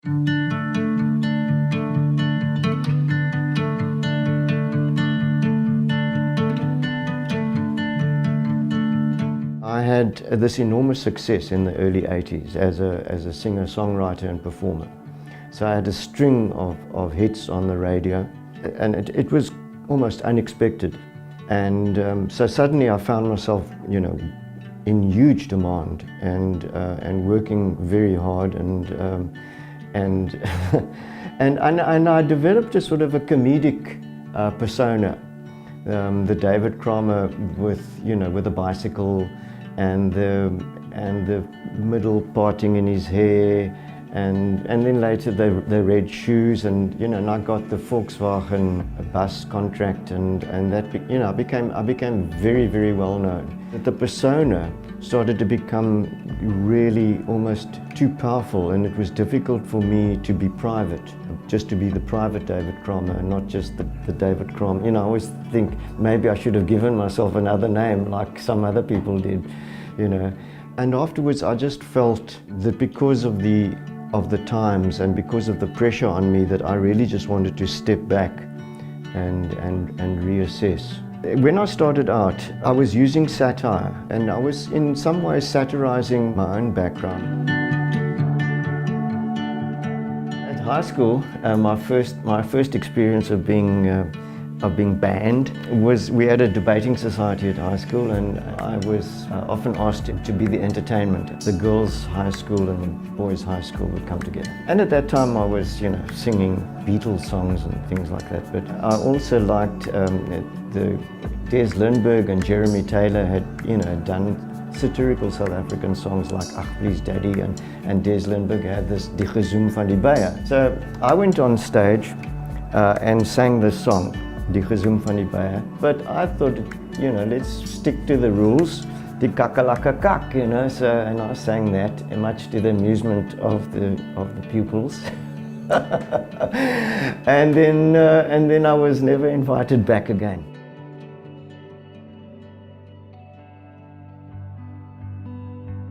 I had this enormous success in the early 80s as a singer, songwriter and performer. So I had a string of hits on the radio, and it was almost unexpected. And so suddenly I found myself, in huge demand and working very hard and and I developed a sort of a comedic persona, the David Kramer with a bicycle and the middle parting in his hair, and then later the red shoes, and I got the Volkswagen bus contract, and that I became very, very well known. The persona started to become really almost too powerful, and it was difficult for me to be private, just to be the private David Kramer and not just the David Kramer. I always think maybe I should have given myself another name like some other people did, And afterwards I just felt that because of the times and because of the pressure on me, that I really just wanted to step back and reassess. When I started out, I was using satire, and I was in some ways satirizing my own background. At high school, my first experience of being banned was, we had a debating society at high school, and I was often asked to be the entertainment. The girls' high school and the boys' high school would come together. And at that time I was, singing Beatles songs and things like that. But I also liked Des Lindbergh and Jeremy Taylor had, done satirical South African songs like Ach Please Daddy, and Des Lindbergh had this Die Gezoem van die Beie. So I went on stage and sang this song, Die Gezoem van die Beie. But I thought, let's stick to the rules. Die kakalaka kak, so, and I sang that, much to the amusement of the pupils. and then I was never invited back again.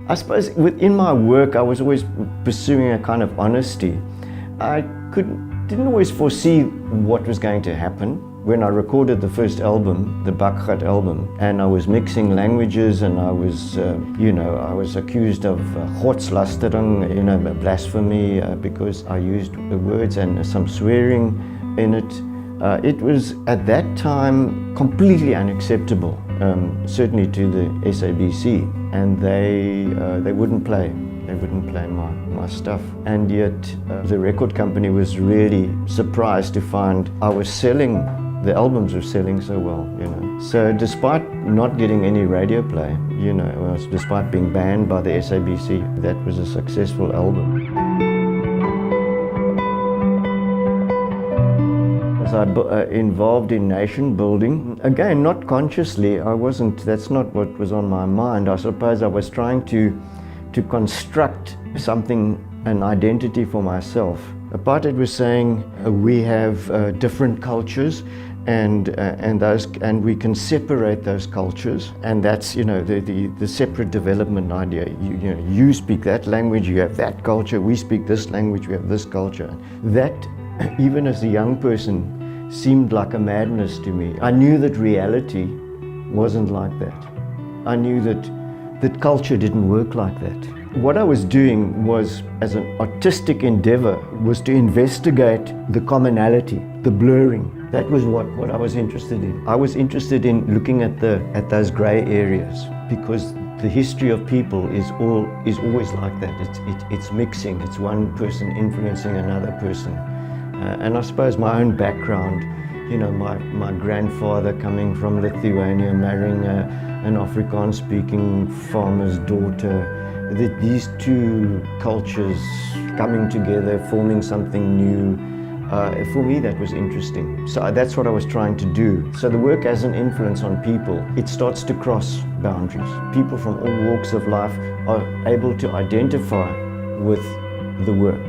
I suppose within my work I was always pursuing a kind of honesty. I didn't always foresee what was going to happen. When I recorded the first album, the Bakgat album, and I was mixing languages, and I was, I was accused of godslastering, blasphemy, because I used the words and some swearing in it. It was at that time completely unacceptable, certainly to the SABC, and they wouldn't play. They wouldn't play my stuff. And yet the record company was really surprised to find the albums were selling so well, So despite not getting any radio play, despite being banned by the SABC, that was a successful album. Was I involved in nation building? Again, not consciously. That's not what was on my mind. I suppose I was trying to construct something, an identity for myself. Apartheid was saying we have different cultures, and we can separate those cultures, and that's the separate development idea. You speak that language, you have that culture. We speak this language, we have this culture. That, even as a young person, seemed like a madness to me. I knew that reality wasn't like that. I knew that culture didn't work like that. What I was doing was, as an artistic endeavor, was to investigate the commonality, the blurring. That was what I was interested in. I was interested in looking at those grey areas, because the history of people is always like that. It's mixing. It's one person influencing another person. And I suppose my own background, my grandfather coming from Lithuania, marrying an Afrikaans-speaking farmer's daughter, these two cultures coming together, forming something new, for me that was interesting. So that's what I was trying to do. So the work has an influence on people. It starts to cross boundaries. People from all walks of life are able to identify with the work.